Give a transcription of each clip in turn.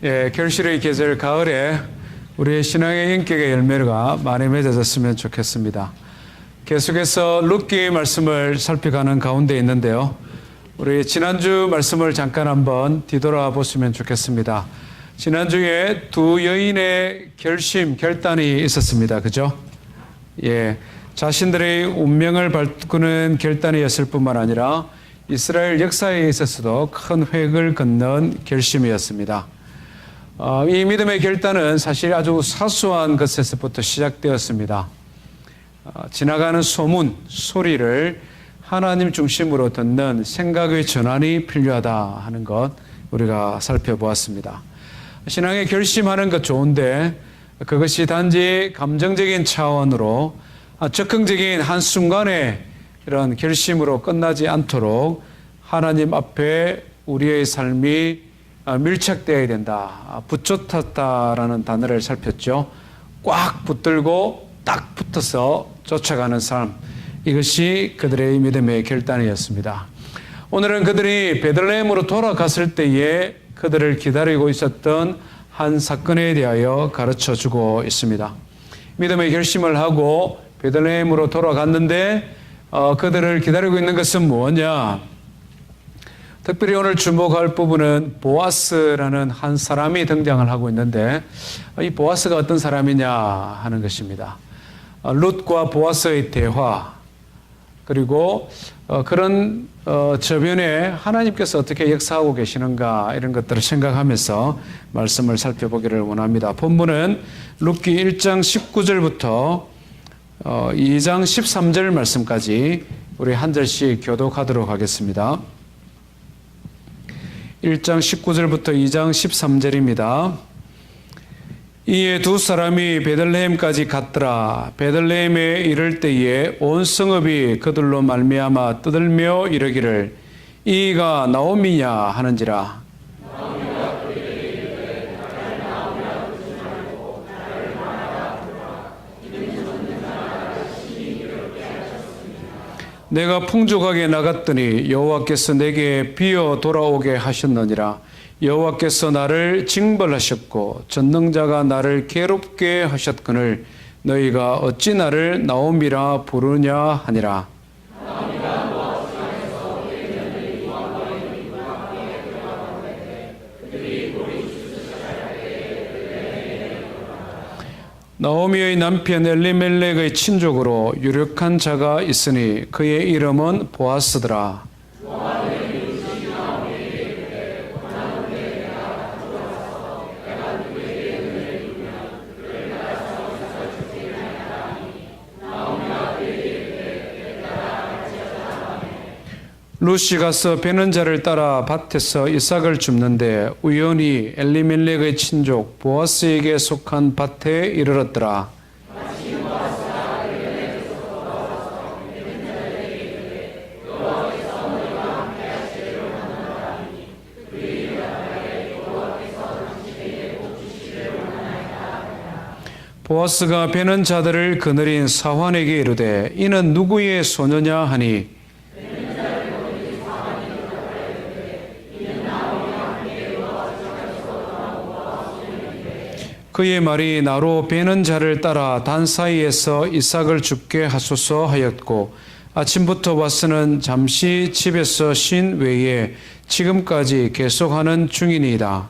결실의 계절 가을에 우리의 신앙의 인격의 열매가 많이 맺어졌으면 좋겠습니다. 계속해서 룻기 말씀을 살펴가는 가운데 있는데요. 우리 지난주 말씀을 잠깐 한번 뒤돌아 보시면 좋겠습니다. 지난주에 두 여인의 결단이 있었습니다. 그죠? 자신들의 운명을 바꾸는 결단이었을 뿐만 아니라 이스라엘 역사에 있어서도 큰 획을 긋는 결심이었습니다. 이 믿음의 결단은 사실 아주 사소한 것에서부터 시작되었습니다. 지나가는 소문, 소리를 하나님 중심으로 듣는 생각의 전환이 필요하다 하는 것 우리가 살펴보았습니다. 신앙의 결심하는 것 좋은데 그것이 단지 감정적인 차원으로 즉흥적인 한순간의 이런 결심으로 끝나지 않도록 하나님 앞에 우리의 삶이 밀착되어야 된다. 붙잡았다라는 단어를 살폈죠. 꽉 붙들고 딱 붙어서 쫓아가는 삶. 이것이 그들의 믿음의 결단이었습니다. 오늘은 그들이 베들레헴으로 돌아갔을 때에 그들을 기다리고 있었던 한 사건에 대하여 가르쳐주고 있습니다. 믿음의 결심을 하고 베들레헴으로 돌아갔는데 그들을 기다리고 있는 것은 뭐냐? 특별히 오늘 주목할 부분은 보아스라는 한 사람이 등장을 하고 있는데 이 보아스가 어떤 사람이냐 하는 것입니다. 룻과 보아스의 대화 그리고 그런 저변에 하나님께서 어떻게 역사하고 계시는가 이런 것들을 생각하면서 말씀을 살펴보기를 원합니다. 본문은 룻기 1장 19절부터 2장 13절 말씀까지 우리 한 절씩 교독하도록 하겠습니다. 1장 19절부터 2장 13절입니다. 이에 두 사람이 베들레헴까지 갔더라. 베들레헴에 이를 때에 온 성읍이 그들로 말미암아 떠들며 이르기를 이가 나오미냐 하는지라. 내가 풍족하게 나갔더니 여호와께서 내게 비어 돌아오게 하셨느니라. 여호와께서 나를 징벌하셨고 전능자가 나를 괴롭게 하셨거늘 너희가 어찌 나를 나오미라 부르냐 하니라. 나오미의 남편 엘리멜렉의 친족으로 유력한 자가 있으니 그의 이름은 보아스더라. 룻이 가서 베는 자를 따라 밭에서 이삭을 줍는데 우연히 엘리멜렉의 친족 보아스에게 속한 밭에 이르렀더라. 보아스가 베는 자들을 거느린 사환에게 이르되 이는 누구의 소녀냐 하니 그의 말이 나로 베는 자를 따라 단 사이에서 이삭을 줍게 하소서 하였고 아침부터 보아스는 잠시 집에서 쉰 외에 지금까지 계속하는 중이니이다.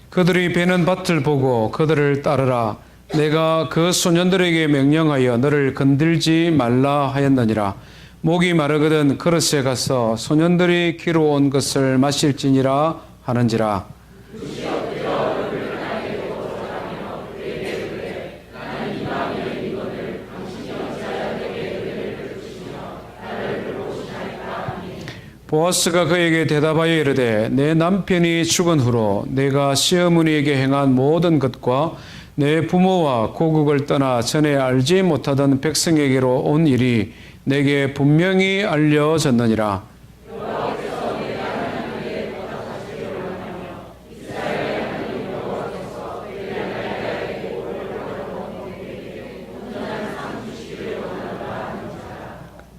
그들이 베는 밭을 보고 그들을 따르라. 내가 그 소년들에게 명령하여 너를 건들지 말라 하였느니라. 목이 마르거든 그릇에 가서 소년들이 기르온 것을 마실지니라 하는지라. 보아스가 그에게 대답하여 이르되 내 남편이 죽은 후로 내가 시어머니에게 행한 모든 것과 내 부모와 고국을 떠나 전에 알지 못하던 백성에게로 온 일이 내게 분명히 알려졌느니라.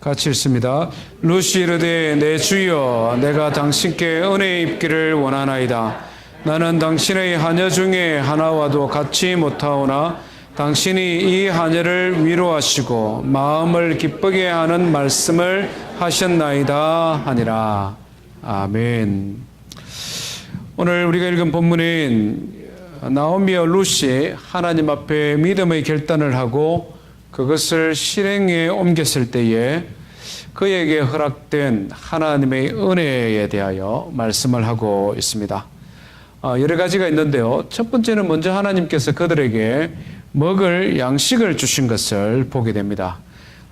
같이 읽습니다. 룻이 이르되 내 주여 내가 당신께 은혜 입기를 원하나이다. 나는 당신의 하녀 중에 하나와도 같이 못하오나 당신이 이 하녀를 위로하시고 마음을 기쁘게 하는 말씀을 하셨나이다 하니라. 아멘. 오늘 우리가 읽은 본문은 나오미와 룻이 하나님 앞에 믿음의 결단을 하고 그것을 실행에 옮겼을 때에 그에게 허락된 하나님의 은혜에 대하여 말씀을 하고 있습니다. 여러 가지가 있는데요. 첫 번째는 먼저 하나님께서 그들에게 먹을 양식을 주신 것을 보게 됩니다.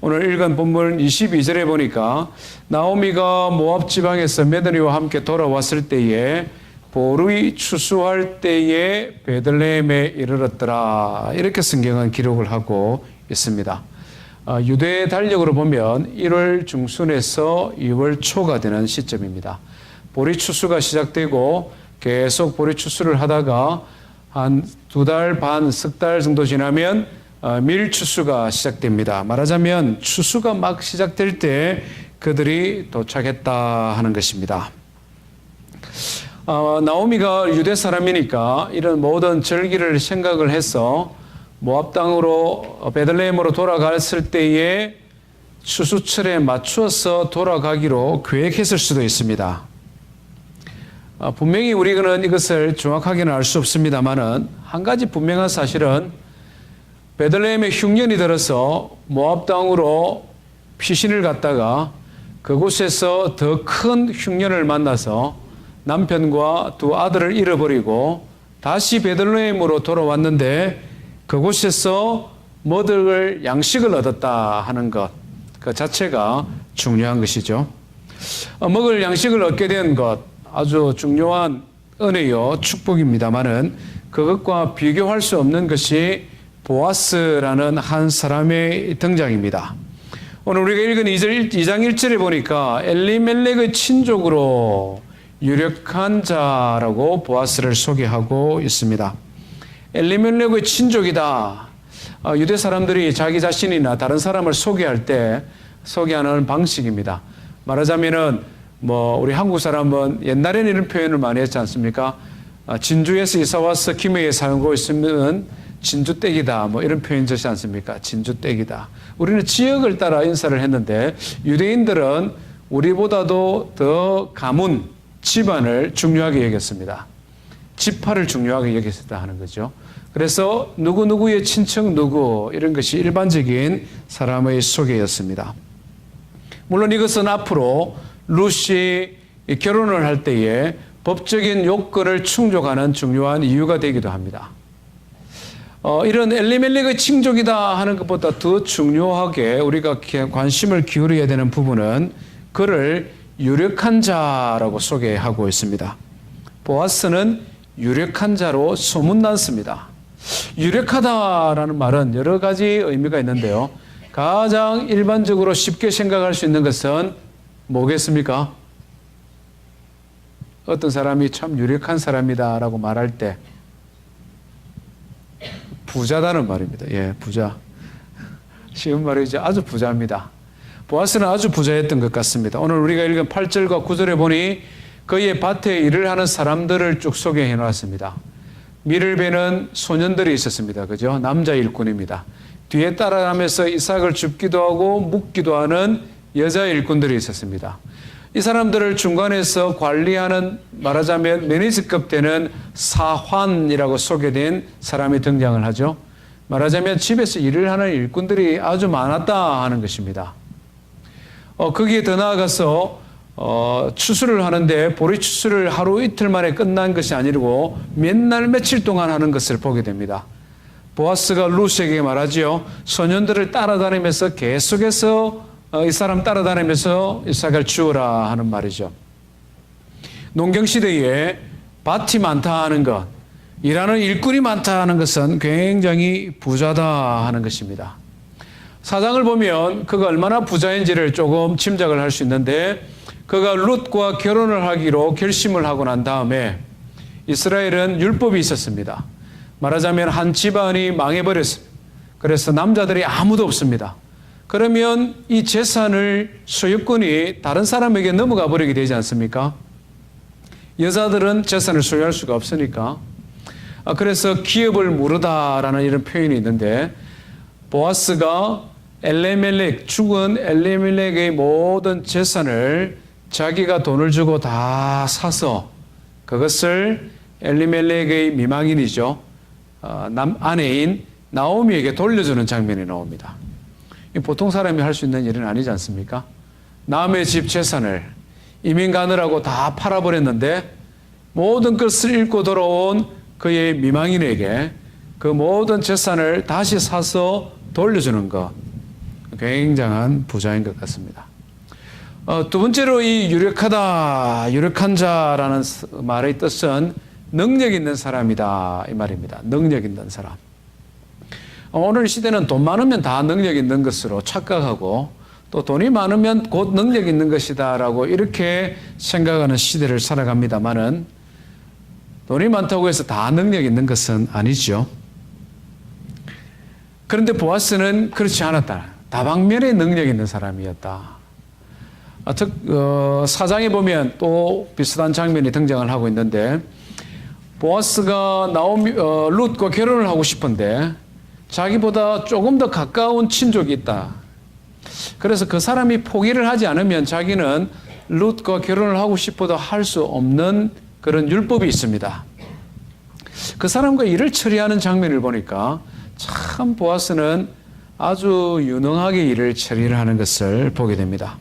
오늘 읽은 본문 22절에 보니까 나오미가 모압 지방에서 며느리와 함께 돌아왔을 때에 보루이 추수할 때에 베들레헴에 이르렀더라. 이렇게 성경은 기록을 하고 있습니다. 유대의 달력으로 보면 1월 중순에서 2월 초가 되는 시점입니다. 보리 추수가 시작되고 계속 보리 추수를 하다가 한 2달 반, 석 달 정도 지나면 밀 추수가 시작됩니다. 말하자면 추수가 막 시작될 때 그들이 도착했다 하는 것입니다. 나오미가 유대 사람이니까 이런 모든 절기를 생각을 해서 모압 땅으로 베들레헴으로 돌아갔을 때에 추수철에 맞추어서 돌아가기로 계획했을 수도 있습니다. 분명히 우리는 이것을 정확하게는 알 수 없습니다만은 한 가지 분명한 사실은 베들레헴에 흉년이 들어서 모압 땅으로 피신을 갔다가 그곳에서 더 큰 흉년을 만나서 남편과 두 아들을 잃어버리고 다시 베들레헴으로 돌아왔는데 그곳에서 먹을 양식을 얻었다 하는 것, 그 자체가 중요한 것이죠. 먹을 양식을 얻게 된 것, 아주 중요한 은혜요, 축복입니다만은 그것과 비교할 수 없는 것이 보아스라는 한 사람의 등장입니다. 오늘 우리가 읽은 2장 1절에 보니까 엘리멜렉의 친족으로 유력한 자라고 보아스를 소개하고 있습니다. 엘리멜렉의 친족이다. 유대 사람들이 자기 자신이나 다른 사람을 소개할 때 소개하는 방식입니다. 말하자면은 우리 한국 사람은 옛날에는 이런 표현을 많이 했지 않습니까? 진주에서 이사 와서 김해에 살고 있으면 진주댁이다. 이런 표현 좋지 않습니까? 진주댁이다. 우리는 지역을 따라 인사를 했는데 유대인들은 우리보다도 더 가문, 집안을 중요하게 여겼습니다. 지파를 중요하게 여겼다 하는 거죠. 그래서 누구누구의 친척 누구 이런 것이 일반적인 사람의 소개였습니다. 물론 이것은 앞으로 룻이 결혼을 할 때에 법적인 요건을 충족하는 중요한 이유가 되기도 합니다. 이런 엘리멜렉의 친족이다 하는 것보다 더 중요하게 우리가 관심을 기울여야 되는 부분은 그를 유력한 자라고 소개하고 있습니다. 보아스는 유력한 자로 소문났습니다. 유력하다라는 말은 여러 가지 의미가 있는데요. 가장 일반적으로 쉽게 생각할 수 있는 것은 뭐겠습니까? 어떤 사람이 참 유력한 사람이다라고 말할 때 부자다는 말입니다. 예, 부자. 쉬운 말이죠. 아주 부자입니다. 보아스는 아주 부자였던 것 같습니다. 오늘 우리가 읽은 8절과 9절에 보니 그의 밭에 일을 하는 사람들을 쭉 소개해 놓았습니다. 밀을 베는 소년들이 있었습니다. 그죠? 남자 일꾼입니다. 뒤에 따라가면서 이삭을 줍기도 하고 묵기도 하는 여자 일꾼들이 있었습니다. 이 사람들을 중간에서 관리하는 말하자면 매니저급 되는 사환이라고 소개된 사람이 등장을 하죠. 말하자면 집에서 일을 하는 일꾼들이 아주 많았다 하는 것입니다. 거기에 더 나아가서 추수를 하는데 보리 추수를 하루 이틀 만에 끝난 것이 아니고 몇 날 며칠 동안 하는 것을 보게 됩니다. 보아스가 룻에게 말하지요. 소년들을 따라다니면서 계속해서 이 사람 따라다니면서 이삭을 주어라 하는 말이죠. 농경시대에 밭이 많다 하는 것, 일하는 일꾼이 많다 하는 것은 굉장히 부자다 하는 것입니다. 사장을 보면 그가 얼마나 부자인지를 조금 짐작을 할 수 있는데 그가 룻과 결혼을 하기로 결심을 하고 난 다음에 이스라엘은 율법이 있었습니다. 말하자면 한 집안이 망해버렸습니다. 그래서 남자들이 아무도 없습니다. 그러면 이 재산을 소유권이 다른 사람에게 넘어가 버리게 되지 않습니까? 여자들은 재산을 소유할 수가 없으니까. 그래서 기업을 무르다라는 이런 표현이 있는데, 보아스가 엘리멜렉, 죽은 엘리멜렉의 모든 재산을 자기가 돈을 주고 다 사서 그것을 엘리멜렉의 미망인이죠, 아내인 나오미에게 돌려주는 장면이 나옵니다. 보통 사람이 할 수 있는 일은 아니지 않습니까? 남의 집 재산을 이민 가느라고 다 팔아버렸는데 모든 것을 잃고 돌아온 그의 미망인에게 그 모든 재산을 다시 사서 돌려주는 것, 굉장한 부자인 것 같습니다. 두 번째로 이 유력한 자라는 말의 뜻은 능력 있는 사람이다, 이 말입니다. 능력 있는 사람. 오늘 시대는 돈 많으면 다 능력 있는 것으로 착각하고, 또 돈이 많으면 곧 능력 있는 것이다라고 이렇게 생각하는 시대를 살아갑니다만은, 돈이 많다고 해서 다 능력 있는 것은 아니죠. 그런데 보아스는 그렇지 않았다. 다방면의 능력 있는 사람이었다. 사장에 보면 또 비슷한 장면이 등장을 하고 있는데, 보아스가 룻과 결혼을 하고 싶은데 자기보다 조금 더 가까운 친족이 있다. 그래서 그 사람이 포기를 하지 않으면 자기는 룻과 결혼을 하고 싶어도 할 수 없는 그런 율법이 있습니다. 그 사람과 일을 처리하는 장면을 보니까 참 보아스는 아주 유능하게 일을 처리를 하는 것을 보게 됩니다.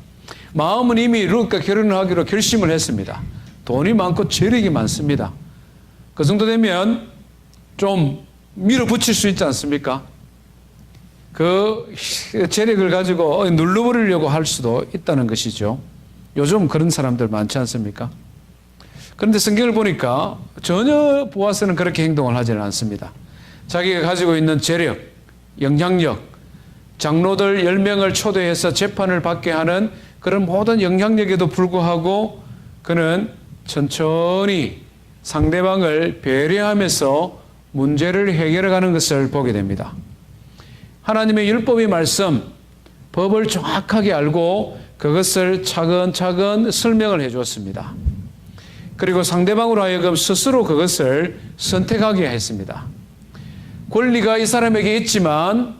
마음은 이미 룻과 결혼을 하기로 결심을 했습니다. 돈이 많고 재력이 많습니다. 그 정도 되면 좀 밀어붙일 수 있지 않습니까? 그 재력을 가지고 눌러버리려고 할 수도 있다는 것이죠. 요즘 그런 사람들 많지 않습니까? 그런데 성경을 보니까 전혀 보아스는 그렇게 행동을 하지는 않습니다. 자기가 가지고 있는 재력, 영향력, 장로들 10명을 초대해서 재판을 받게 하는 그런 모든 영향력에도 불구하고 그는 천천히 상대방을 배려하면서 문제를 해결해가는 것을 보게 됩니다. 하나님의 율법의 말씀, 법을 정확하게 알고 그것을 차근차근 설명을 해주었습니다. 그리고 상대방으로 하여금 스스로 그것을 선택하게 했습니다. 권리가 이 사람에게 있지만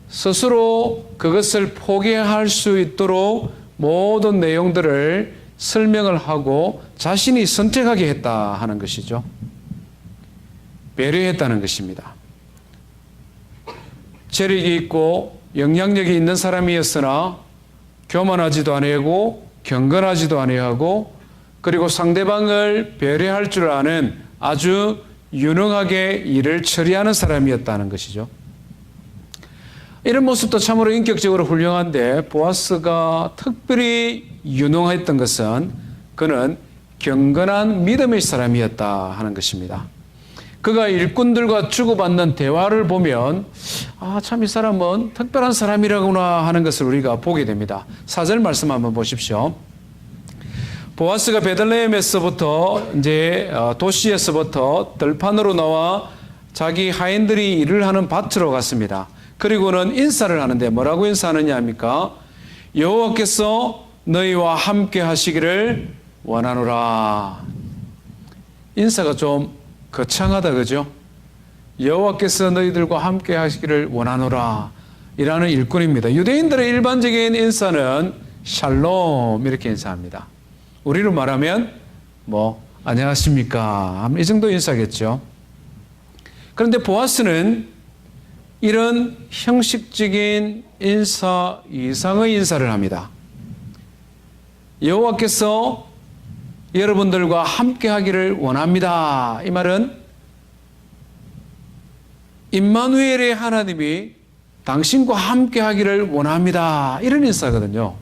스스로 그것을 포기할 수 있도록 모든 내용들을 설명을 하고 자신이 선택하게 했다 하는 것이죠. 배려했다는 것입니다. 재력이 있고 영향력이 있는 사람이었으나 교만하지도 아니하고 경건하지도 아니하고, 그리고 상대방을 배려할 줄 아는 아주 유능하게 일을 처리하는 사람이었다는 것이죠. 이런 모습도 참으로 인격적으로 훌륭한데, 보아스가 특별히 유능했던 것은 그는 경건한 믿음의 사람이었다 하는 것입니다. 그가 일꾼들과 주고받는 대화를 보면 참 이 사람은 특별한 사람이라구나 하는 것을 우리가 보게 됩니다. 4절 말씀 한번 보십시오. 보아스가 베들레헴에서부터 이제 도시에서부터 들판으로 나와 자기 하인들이 일을 하는 밭으로 갔습니다. 그리고는 인사를 하는데 뭐라고 인사하느냐 합니까? 여호와께서 너희와 함께 하시기를 원하노라. 인사가 좀 거창하다, 그죠? 여호와께서 너희들과 함께 하시기를 원하노라 이라는 일꾼입니다. 유대인들의 일반적인 인사는 샬롬 이렇게 인사합니다. 우리로 말하면 안녕하십니까 이 정도 인사겠죠. 그런데 보아스는 이런 형식적인 인사 이상의 인사를 합니다. 여호와께서 여러분들과 함께 하기를 원합니다. 이 말은 임마누엘의 하나님이 당신과 함께 하기를 원합니다. 이런 인사거든요.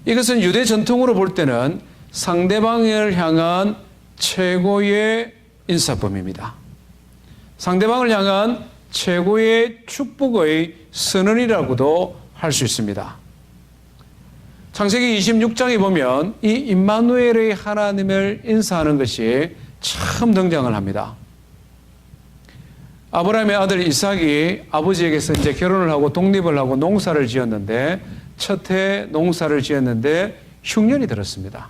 이것은 유대 전통으로 볼 때는 상대방을 향한 최고의 인사법입니다. 상대방을 향한 최고의 축복의 선언이라고도 할 수 있습니다. 창세기 26장에 보면 이 임마누엘의 하나님을 인사하는 것이 처음 등장을 합니다. 아브라함의 아들 이삭이 아버지에게서 이제 결혼을 하고 독립을 하고 농사를 지었는데, 첫 해 농사를 지었는데 흉년이 들었습니다.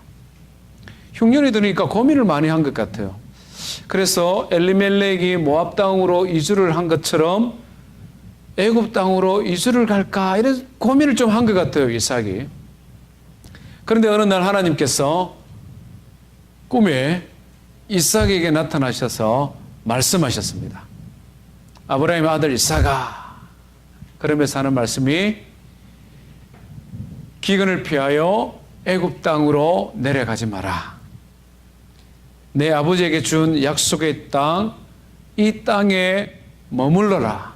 흉년이 들으니까 고민을 많이 한 것 같아요. 그래서 엘리멜렉이 모압 땅으로 이주를 한 것처럼 애굽 땅으로 이주를 갈까, 이런 고민을 좀 한 것 같아요, 이삭이. 그런데 어느 날 하나님께서 꿈에 이삭에게 나타나셔서 말씀하셨습니다. 아브라함의 아들 이삭아, 그러면서 하는 말씀이, 기근을 피하여 애굽 땅으로 내려가지 마라. 내 아버지에게 준 약속의 땅, 이 땅에 머물러라.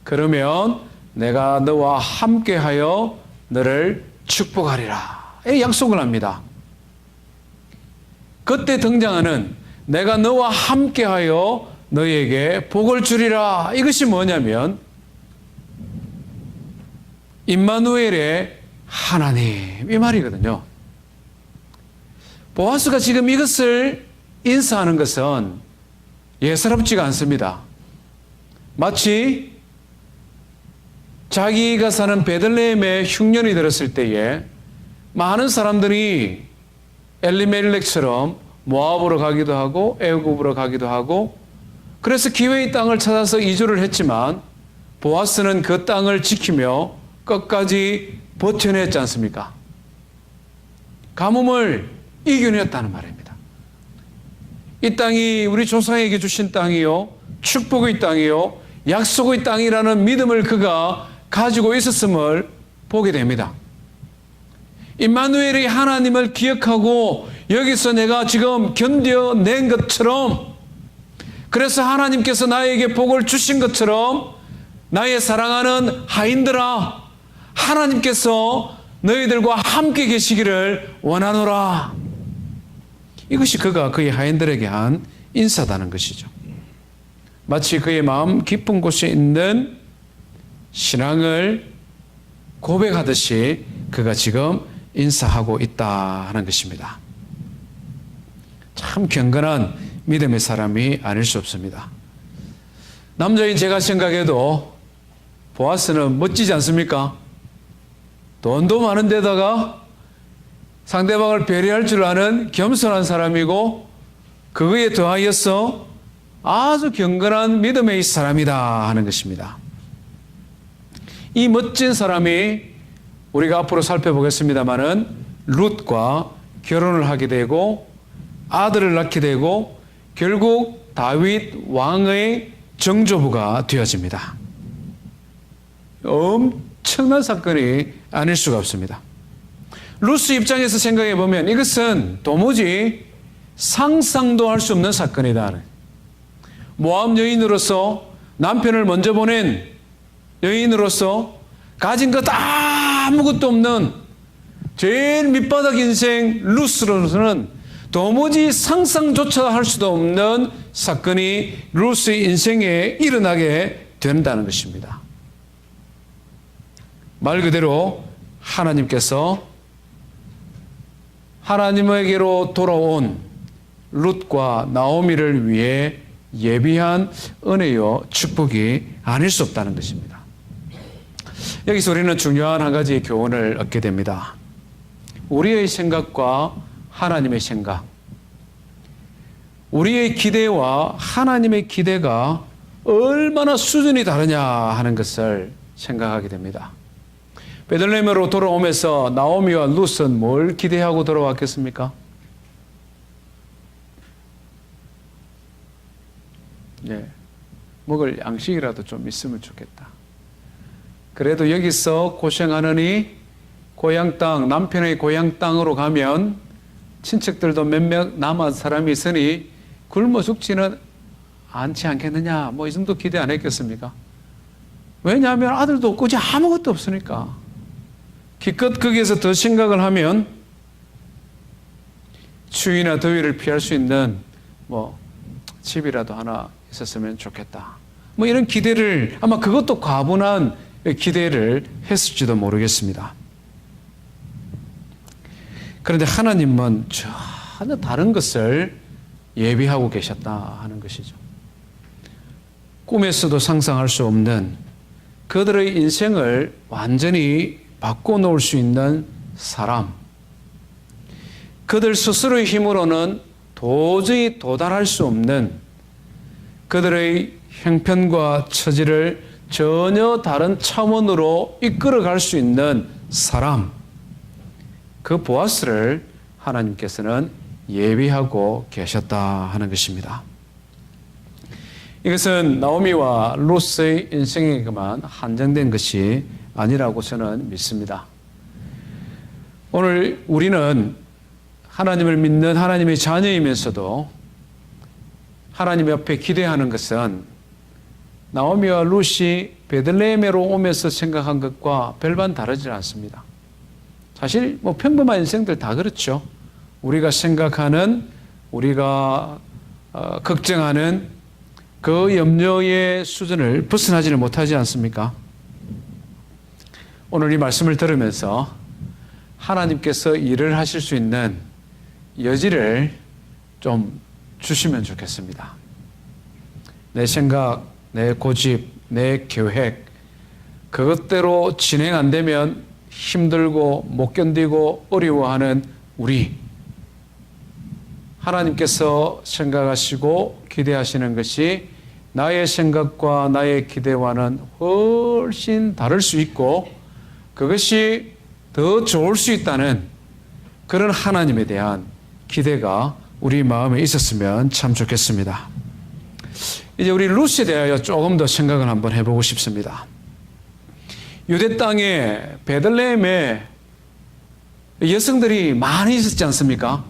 그러면 내가 너와 함께하여 너를 축복하리라. 이 약속을 합니다. 그때 등장하는 내가 너와 함께하여 너희에게 복을 주리라. 이것이 뭐냐면 임마누엘의 하나님, 이 말이거든요. 보아스가 지금 이것을 인사하는 것은 예사롭지가 않습니다. 마치 자기가 사는 베들레헴에 흉년이 들었을 때에 많은 사람들이 엘리멜렉처럼 모압으로 가기도 하고 애굽으로 가기도 하고, 그래서 기회의 땅을 찾아서 이주를 했지만 보아스는 그 땅을 지키며 끝까지 버텨냈지 않습니까? 가뭄을 이겨냈다는 말입니다. 이 땅이 우리 조상에게 주신 땅이요, 축복의 땅이요, 약속의 땅이라는 믿음을 그가 가지고 있었음을 보게 됩니다. 임마누엘의 하나님을 기억하고 여기서 내가 지금 견뎌낸 것처럼, 그래서 하나님께서 나에게 복을 주신 것처럼, 나의 사랑하는 하인들아, 하나님께서 너희들과 함께 계시기를 원하노라. 이것이 그가 그의 하인들에게 한 인사다는 것이죠. 마치 그의 마음 깊은 곳에 있는 신앙을 고백하듯이 그가 지금 인사하고 있다 하는 것입니다. 참 경건한 믿음의 사람이 아닐 수 없습니다. 남자인 제가 생각해도 보아스는 멋지지 않습니까? 돈도 많은 데다가 상대방을 배려할 줄 아는 겸손한 사람이고, 그거에 더하여서 아주 경건한 믿음의 사람이다 하는 것입니다. 이 멋진 사람이 우리가 앞으로 살펴보겠습니다마는 룻과 결혼을 하게 되고 아들을 낳게 되고 결국 다윗 왕의 정조부가 되어집니다. 엄청난 사건이 아닐 수가 없습니다. 룻스 입장에서 생각해 보면 이것은 도무지 상상도 할 수 없는 사건이다. 모압 여인으로서, 남편을 먼저 보낸 여인으로서, 가진 것 아무것도 없는 제일 밑바닥 인생 룻스로서는 도무지 상상조차 할 수도 없는 사건이 룻스의 인생에 일어나게 된다는 것입니다. 말 그대로 하나님께서 하나님에게로 돌아온 룻과 나오미를 위해 예비한 은혜요 축복이 아닐 수 없다는 것입니다. 여기서 우리는 중요한 한 가지의 교훈을 얻게 됩니다. 우리의 생각과 하나님의 생각, 우리의 기대와 하나님의 기대가 얼마나 수준이 다르냐 하는 것을 생각하게 됩니다. 베들레헴으로 돌아오면서 나오미와 룻은 뭘 기대하고 돌아왔겠습니까? 먹을 양식이라도 좀 있으면 좋겠다. 그래도 여기서 고생하느니 고향 땅, 남편의 고향 땅으로 가면 친척들도 몇몇 남은 사람이 있으니 굶어 죽지는 않지 않겠느냐, 뭐 이 정도 기대 안 했겠습니까? 왜냐하면 아들도 없고 아무것도 없으니까. 기껏 거기에서 더 생각을 하면 추위나 더위를 피할 수 있는 집이라도 하나 있었으면 좋겠다. 이런 기대를, 아마 그것도 과분한 기대를 했을지도 모르겠습니다. 그런데 하나님은 전혀 다른 것을 예비하고 계셨다 하는 것이죠. 꿈에서도 상상할 수 없는 그들의 인생을 완전히 바꿔놓을 수 있는 사람. 그들 스스로의 힘으로는 도저히 도달할 수 없는 그들의 형편과 처지를 전혀 다른 차원으로 이끌어갈 수 있는 사람. 그 보아스를 하나님께서는 예비하고 계셨다 하는 것입니다. 이것은 나오미와 룻의 인생에게만 한정된 것이 아니라고 저는 믿습니다. 오늘 우리는 하나님을 믿는 하나님의 자녀이면서도 하나님 옆에 기대하는 것은 나오미와 룻이 베들레헴으로 오면서 생각한 것과 별반 다르지 않습니다. 사실 평범한 인생들 다 그렇죠. 우리가 생각하는, 우리가 걱정하는 그 염려의 수준을 벗어나지는 못하지 않습니까? 오늘 이 말씀을 들으면서 하나님께서 일을 하실 수 있는 여지를 좀 주시면 좋겠습니다. 내 생각, 내 고집, 내 계획, 그것대로 진행 안 되면 힘들고 못 견디고 어려워하는 우리, 하나님께서 생각하시고 기대하시는 것이 나의 생각과 나의 기대와는 훨씬 다를 수 있고 그것이 더 좋을 수 있다는 그런 하나님에 대한 기대가 우리 마음에 있었으면 참 좋겠습니다. 이제 우리 룻에 대하여 조금 더 생각을 한번 해보고 싶습니다. 유대 땅에 베들레헴에 여성들이 많이 있었지 않습니까?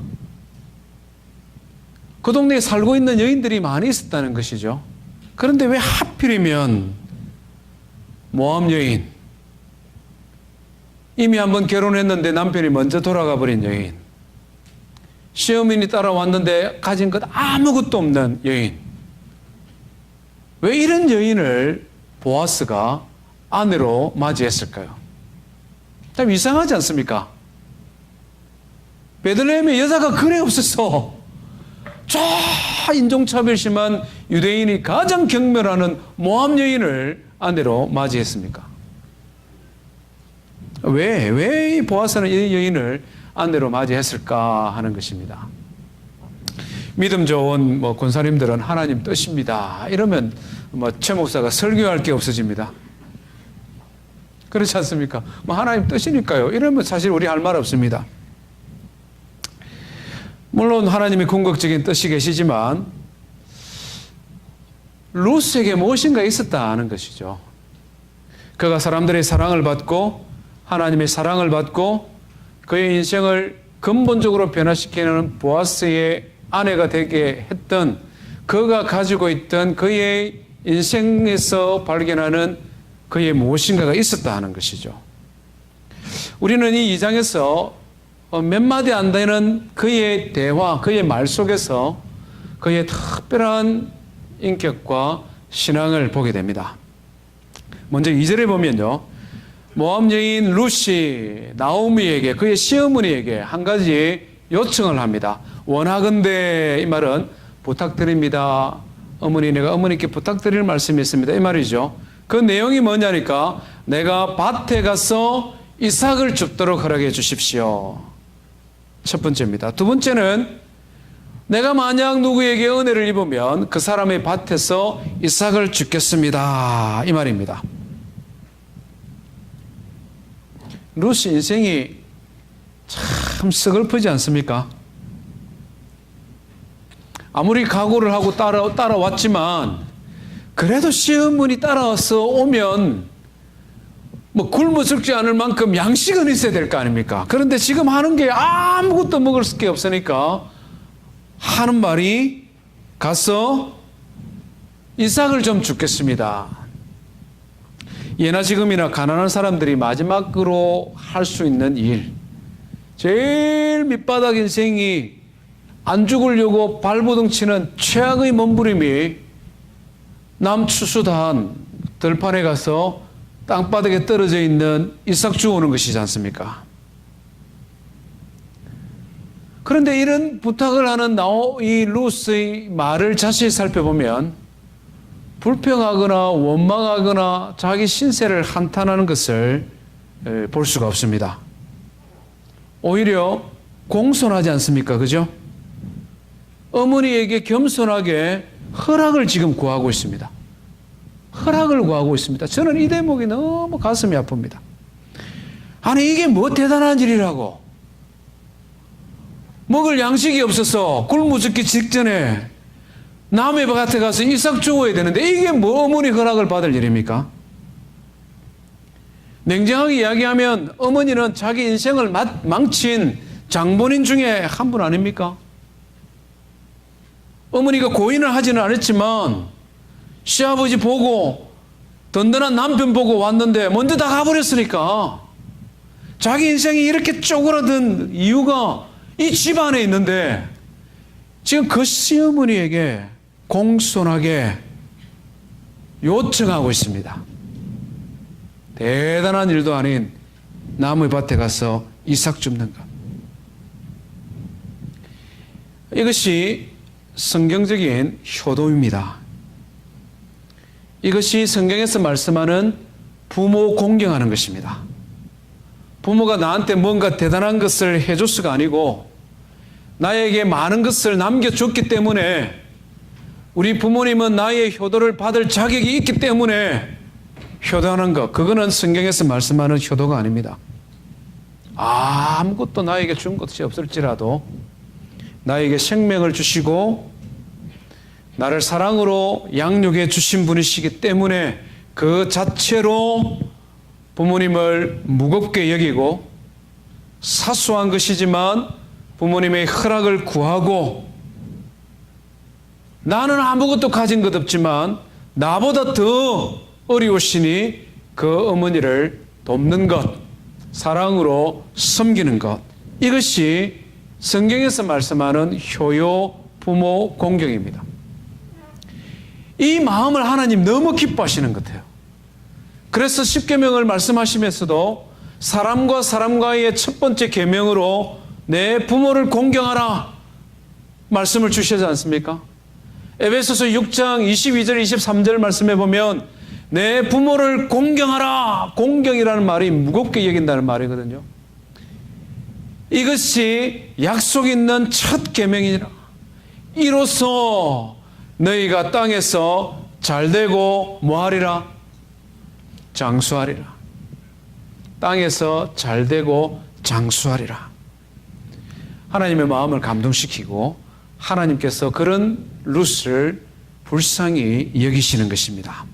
그 동네에 살고 있는 여인들이 많이 있었다는 것이죠. 그런데 왜 하필이면 모압 여인, 이미 한번 결혼했는데 남편이 먼저 돌아가 버린 여인, 시어머니 따라왔는데 가진 것 아무것도 없는 여인, 왜 이런 여인을 보아스가 아내로 맞이했을까요? 참 이상하지 않습니까? 베들레헴에 여자가 그래 없었어. 저 인종차별 심한 유대인이 가장 경멸하는 모압 여인을 아내로 맞이했습니까? 왜 이 보아스는 이 여인을 아내로 맞이했을까 하는 것입니다. 믿음 좋은 권사님들은 하나님 뜻입니다. 이러면 최 목사가 설교할 게 없어집니다. 그렇지 않습니까? 하나님 뜻이니까요. 이러면 사실 우리 할 말 없습니다. 물론 하나님의 궁극적인 뜻이 계시지만 룻에게 무엇인가 있었다는 것이죠. 그가 사람들의 사랑을 받고 하나님의 사랑을 받고 그의 인생을 근본적으로 변화시키는 보아스의 아내가 되게 했던 그가 가지고 있던 그의 인생에서 발견하는 그의 무엇인가가 있었다 하는 것이죠. 우리는 이 2장에서 몇 마디 안 되는 그의 대화, 그의 말 속에서 그의 특별한 인격과 신앙을 보게 됩니다. 먼저 2절에 보면요, 모압 여인 룻이 나오미에게, 그의 시어머니에게 한 가지 요청을 합니다. 원하건대, 이 말은 부탁드립니다. 어머니, 내가 어머니께 부탁드릴 말씀이 있습니다. 이 말이죠. 그 내용이 뭐냐니까, 내가 밭에 가서 이삭을 줍도록 허락해 주십시오. 첫 번째입니다. 두 번째는 내가 만약 누구에게 은혜를 입으면 그 사람의 밭에서 이삭을 줍겠습니다. 이 말입니다. 룻 인생이 참 서글프지 않습니까? 아무리 각오를 하고 따라왔지만 그래도 시어머니 따라와서 오면 굶어 죽지 않을 만큼 양식은 있어야 될 거 아닙니까? 그런데 지금 하는 게 아무것도 먹을 게 없으니까 하는 말이 가서 이삭을 좀 줍겠습니다. 예나 지금이나 가난한 사람들이 마지막으로 할 수 있는 일, 제일 밑바닥 인생이 안 죽으려고 발버둥 치는 최악의 몸부림이 남추수단 들판에 가서 땅바닥에 떨어져 있는 이삭 주우는 것이지 않습니까? 그런데 이런 부탁을 하는 이 룻의 말을 자세히 살펴보면 불평하거나 원망하거나 자기 신세를 한탄하는 것을 볼 수가 없습니다. 오히려 공손하지 않습니까? 그죠? 어머니에게 겸손하게 허락을 지금 구하고 있습니다. 허락을 구하고 있습니다. 저는 이 대목이 너무 가슴이 아픕니다. 아니 이게 뭐 대단한 일이라고. 먹을 양식이 없어서 굶어 죽기 직전에 남의 밭에 가서 이삭 주워야 되는데 이게 뭐 어머니 허락을 받을 일입니까? 냉정하게 이야기하면 어머니는 자기 인생을 망친 장본인 중에 한 분 아닙니까? 어머니가 고인을 하지는 않았지만 시아버지 보고 든든한 남편 보고 왔는데 먼저 다 가버렸으니까 자기 인생이 이렇게 쪼그라든 이유가 이 집안에 있는데 지금 그 시어머니에게 공손하게 요청하고 있습니다. 대단한 일도 아닌 나무의 밭에 가서 이삭 줍는 것. 이것이 성경적인 효도입니다. 이것이 성경에서 말씀하는 부모 공경하는 것입니다. 부모가 나한테 뭔가 대단한 것을 해줬수가 아니고 나에게 많은 것을 남겨줬기 때문에 우리 부모님은 나의 효도를 받을 자격이 있기 때문에 효도하는 것, 그거는 성경에서 말씀하는 효도가 아닙니다. 아무것도 나에게 준 것이 없을지라도 나에게 생명을 주시고 나를 사랑으로 양육해 주신 분이시기 때문에 그 자체로 부모님을 무겁게 여기고 사소한 것이지만 부모님의 허락을 구하고 나는 아무것도 가진 것 없지만 나보다 더 어려우시니 그 어머니를 돕는 것, 사랑으로 섬기는 것, 이것이 성경에서 말씀하는 효요 부모 공경입니다. 이 마음을 하나님 너무 기뻐하시는 것 같아요. 그래서 십계명을 말씀하시면서도 사람과 사람과의 첫 번째 계명으로 내 부모를 공경하라 말씀을 주시지 않습니까? 에베소서 6장 22절 23절 말씀에 보면 내 부모를 공경하라. 공경이라는 말이 무겁게 여긴다는 말이거든요. 이것이 약속 있는 첫 계명이라. 이로써 너희가 땅에서 잘되고 뭐하리라? 장수하리라. 땅에서 잘되고 장수하리라. 하나님의 마음을 감동시키고 하나님께서 그런 룻을 불쌍히 여기시는 것입니다.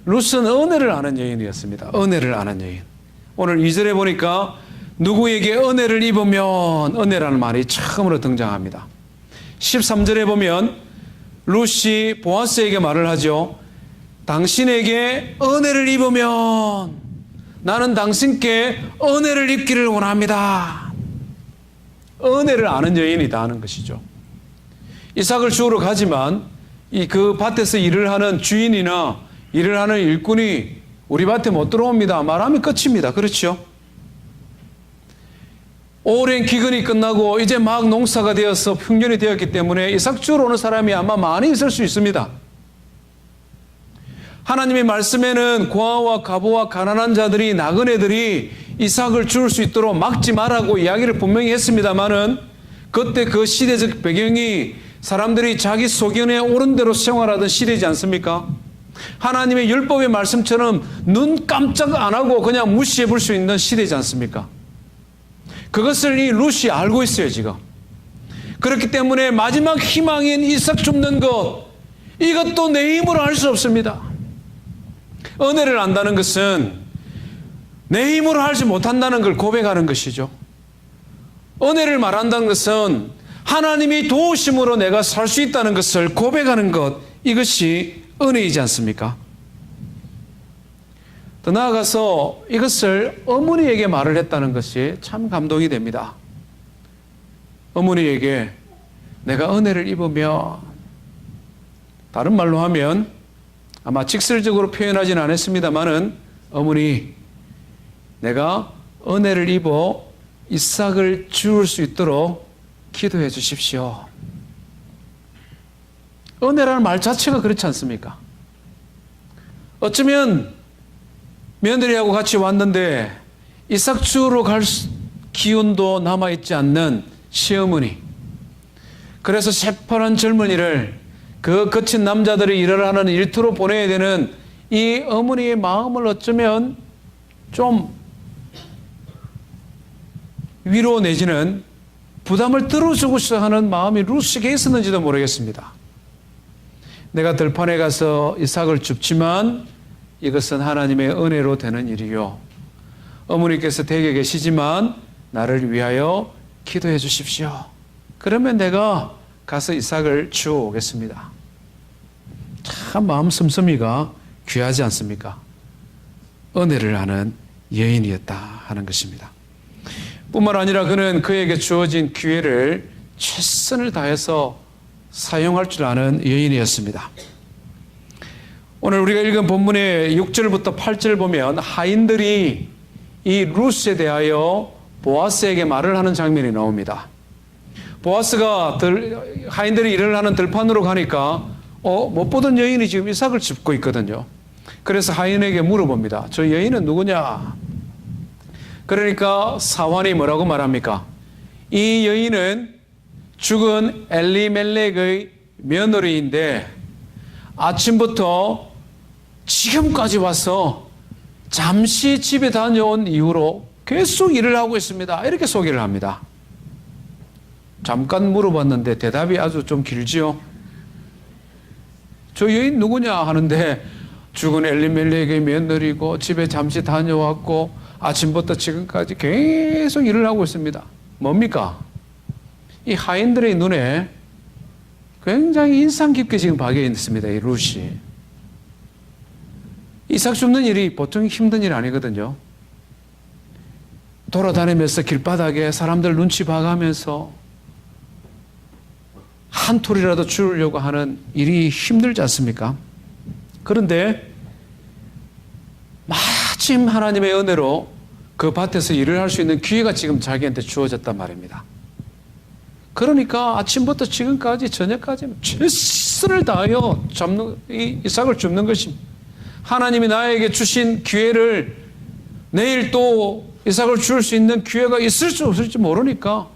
룻은 은혜를 아는 여인이었습니다. 은혜를 아는 여인. 오늘 2절에 보니까 누구에게 은혜를 입으면 은혜라는 말이 처음으로 등장합니다. 13절에 보면 룻이 보아스에게 말을 하죠. 당신에게 은혜를 입으면 나는 당신께 은혜를 입기를 원합니다. 은혜를 아는 여인이다 하는 것이죠. 이삭을 주우러 가지만 그 밭에서 일을 하는 주인이나 일을 하는 일꾼이 우리 밭에 못 들어옵니다. 말하면 끝입니다. 그렇죠? 오랜 기근이 끝나고 이제 막 농사가 되어서 풍년이 되었기 때문에 이삭 주우러 오는 사람이 아마 많이 있을 수 있습니다. 하나님의 말씀에는 고아와 과부와 가난한 자들이 나그네들이 이삭을 주울 수 있도록 막지 말라고 이야기를 분명히 했습니다마는 그때 그 시대적 배경이 사람들이 자기 소견에 옳은 대로 생활하던 시대이지 않습니까? 하나님의 율법의 말씀처럼 눈 깜짝 안 하고 그냥 무시해 볼 수 있는 시대이지 않습니까? 그것을 이 룻이 알고 있어요, 지금. 그렇기 때문에 마지막 희망인 이삭 줍는 것, 이것도 내 힘으로 할 수 없습니다. 은혜를 안다는 것은 내 힘으로 하지 못한다는 걸 고백하는 것이죠. 은혜를 말한다는 것은 하나님이 도우심으로 내가 살 수 있다는 것을 고백하는 것, 이것이 은혜이지 않습니까? 더 나아가서 이것을 어머니에게 말을 했다는 것이 참 감동이 됩니다. 어머니에게 내가 은혜를 입으면, 다른 말로 하면 아마 직설적으로 표현하지는 않았습니다마는 어머니, 내가 은혜를 입어 이삭을 주울 수 있도록 기도해 주십시오. 은혜라는 말 자체가 그렇지 않습니까? 어쩌면 며느리하고 같이 왔는데 이삭 주우러 갈 기운도 남아있지 않는 시어머니, 그래서 새파란 젊은이를 그 거친 남자들이 일을 하는 일터로 보내야 되는 이 어머니의 마음을 어쩌면 좀 위로 내지는 부담을 들어주고 싶어 하는 마음이 루스에게 있었는지도 모르겠습니다. 내가 들판에 가서 이삭을 줍지만 이것은 하나님의 은혜로 되는 일이요, 어머니께서 댁에 계시지만 나를 위하여 기도해 주십시오. 그러면 내가 가서 이삭을 주워 오겠습니다. 참 마음 씀씀이가 귀하지 않습니까? 은혜를 하는 여인이었다 하는 것입니다. 뿐만 아니라 그는 그에게 주어진 기회를 최선을 다해서 사용할 줄 아는 여인이었습니다. 오늘 우리가 읽은 본문의 6절부터 8절 보면 하인들이 이 루스에 대하여 보아스에게 말을 하는 장면이 나옵니다. 보아스가 하인들이 일을 하는 들판으로 가니까 못 보던 여인이 지금 이삭을 짚고 있거든요. 그래서 하인에게 물어봅니다. 저 여인은 누구냐? 그러니까 사환이 뭐라고 말합니까? 이 여인은 죽은 엘리멜렉의 며느리인데 아침부터 지금까지 와서 잠시 집에 다녀온 이후로 계속 일을 하고 있습니다. 이렇게 소개를 합니다. 잠깐 물어봤는데 대답이 아주 좀 길지요. 저 여인 누구냐 하는데 죽은 엘리멜렉의 며느리고 집에 잠시 다녀왔고 아침부터 지금까지 계속 일을 하고 있습니다. 뭡니까? 이 하인들의 눈에 굉장히 인상 깊게 지금 박혀 있습니다. 이 룻이. 이삭 줍는 일이 보통 힘든 일 아니거든요. 돌아다니면서 길바닥에 사람들 눈치 봐가면서 한 톨이라도 주려고 하는 일이 힘들지 않습니까? 그런데 마침 하나님의 은혜로 그 밭에서 일을 할 수 있는 기회가 지금 자기한테 주어졌단 말입니다. 그러니까 아침부터 지금까지 저녁까지 최선을 다하여 이삭을 줍는 것입니다. 하나님이 나에게 주신 기회를 내일 또 이삭을 줄 수 있는 기회가 있을지 없을지 모르니까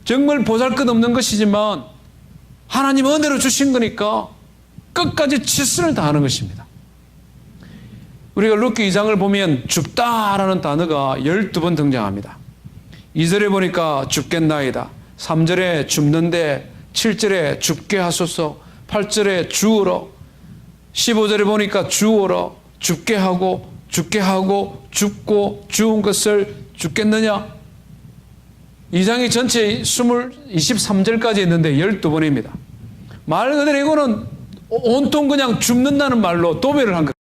정말 보잘것없는 것이지만 하나님 은혜로 주신 거니까 끝까지 최선을 다하는 것입니다. 우리가 룻기 2장을 보면 줍다라는 단어가 12번 등장합니다. 2절에 보니까 줍겠나이다, 3절에 줍는데, 7절에 줍게 하소서, 8절에 주우러, 15절에 보니까 주우러, 줍게 하고 줍고 주운 것을 줍겠느냐. 2장이 전체 23절까지 있는데 12번입니다. 말 그대로 이거는 온통 그냥 줍는다는 말로 도배를 한 것.